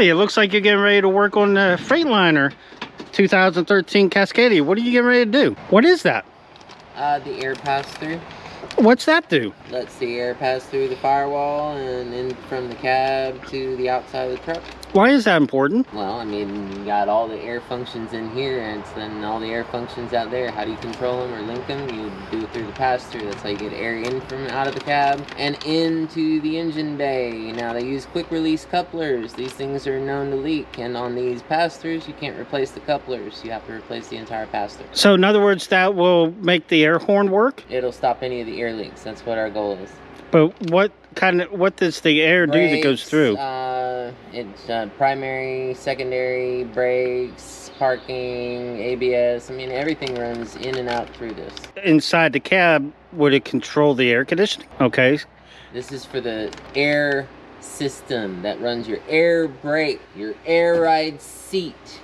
Really? It looks like you're getting ready to work on the Freightliner 2013 Cascadia. What are you getting ready to do? What is that? The air pass-through. What's that do? Lets the air pass through the firewall and in from the cab to the outside of the truck. Why is that important? Well, I mean, you got all the air functions in here, and then all the air functions out there. How do you control them or link them? You do it through the pass-through. That's how you get air in from out of the cab and into the engine bay. Now, they use quick-release couplers. These things are known to leak, and on these pass-throughs, you can't replace the couplers. You have to replace the entire pass-through. So, in other words, that will make the air horn work? It'll stop any of the air leaks. That's what our goal is. But what does the air do that goes through? It's primary, secondary, brakes, parking, ABS. I mean, everything runs in and out through this. Inside the cab, would it control the air conditioning? Okay. This is for the air system that runs your air brake, your air ride seat,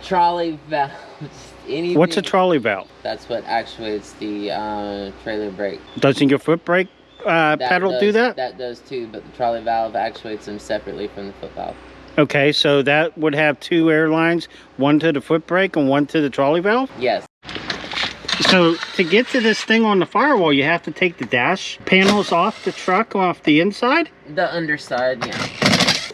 trolley valve. Anything. What's a trolley valve? That's what actuates the trailer brake. Doesn't your foot brake pedal do that? That does too, but the trolley valve actuates them separately from the foot valve. Okay, so that would have two air lines, one to the foot brake and one to the trolley valve? Yes. So to get to this thing on the firewall, you have to take the dash panels off the truck, off the inside? The underside, yeah.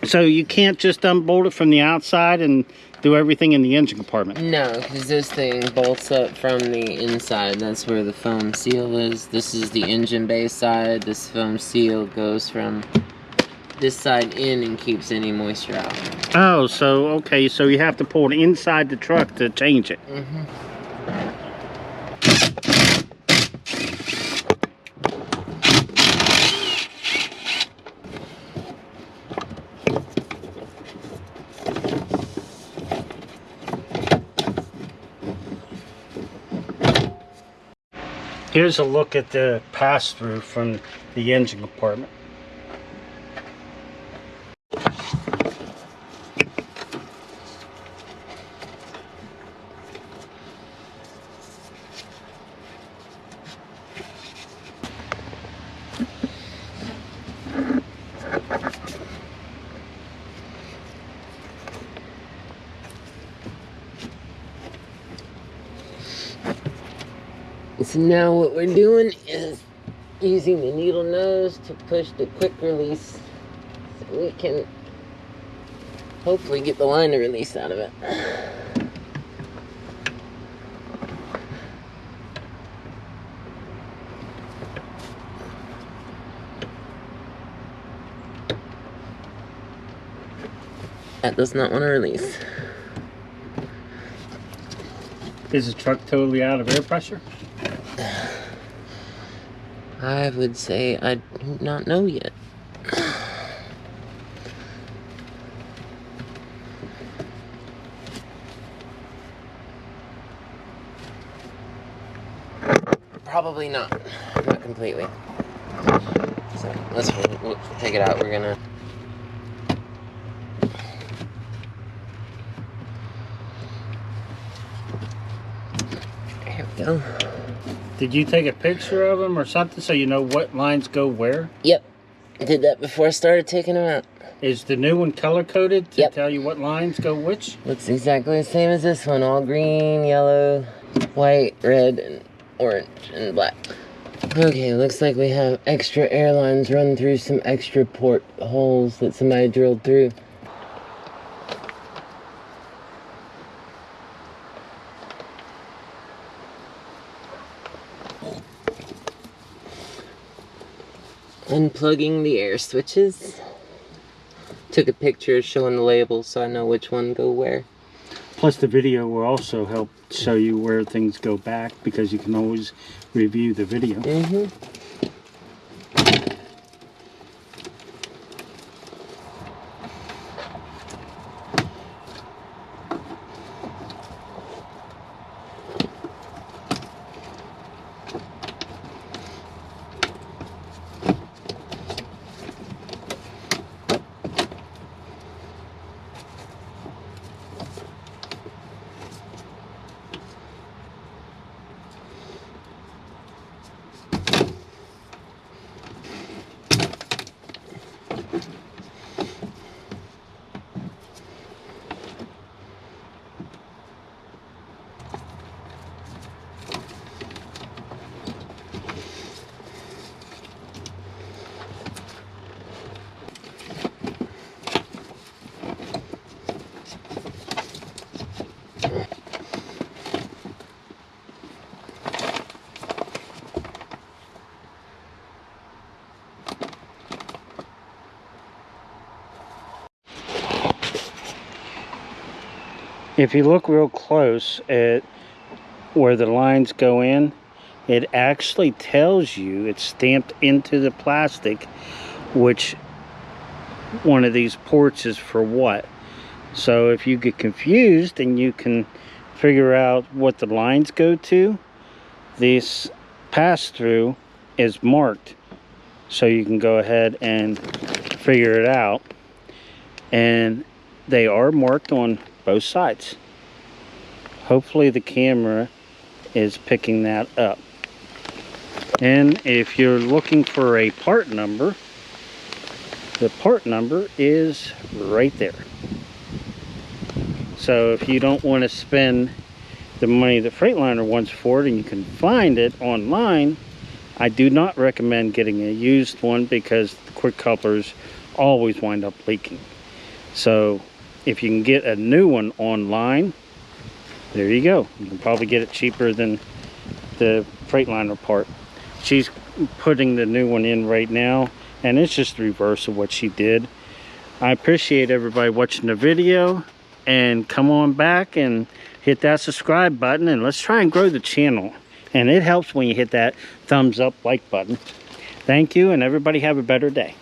So you can't just unbolt it from the outside and do everything in the engine compartment? No, because this thing bolts up from the inside. That's where the foam seal is. This is the engine bay side. This foam seal goes from this side in and keeps any moisture out. Oh, so okay, so you have to pull it inside the truck to change it. Mm-hmm. Here's a look at the pass-through from the engine compartment. So now what we're doing is using the needle nose to push the quick release so we can hopefully get the liner release out of it. That does not want to release. Is the truck totally out of air pressure? I would say I do not know yet. Probably not. Not completely. So we'll take it out. We're gonna... There we go. Did you take a picture of them or something so you know what lines go where? Yep. I did that before I started taking them out. Is the new one color-coded to Yep. tell you what lines go which? Looks exactly the same as this one. All green, yellow, white, red, and orange, and black. Okay, looks like we have extra air lines run through some extra port holes that somebody drilled through. Unplugging the air switches. Took a picture showing the labels so I know which one go where. Plus the video will also help show you where things go back because you can always review the video. Mm-hmm. If you look real close at where the lines go in, it actually tells you, it's stamped into the plastic, which one of these ports is for what. So if you get confused and you can figure out what the lines go to, this pass-through is marked, so you can go ahead and figure it out. And they are marked on both sides. Hopefully the camera is picking that up. And if you're looking for a part number, the part number is right there. So if you don't want to spend the money the Freightliner wants for it, and you can find it online, I do not recommend getting a used one because the quick couplers always wind up leaking. So if you can get a new one online, there you go. You can probably get it cheaper than the Freightliner part. She's putting the new one in right now, and it's just the reverse of what she did. I appreciate everybody watching the video, and come on back and hit that subscribe button, and let's try and grow the channel. And it helps when you hit that thumbs up like button. Thank you, and everybody have a better day.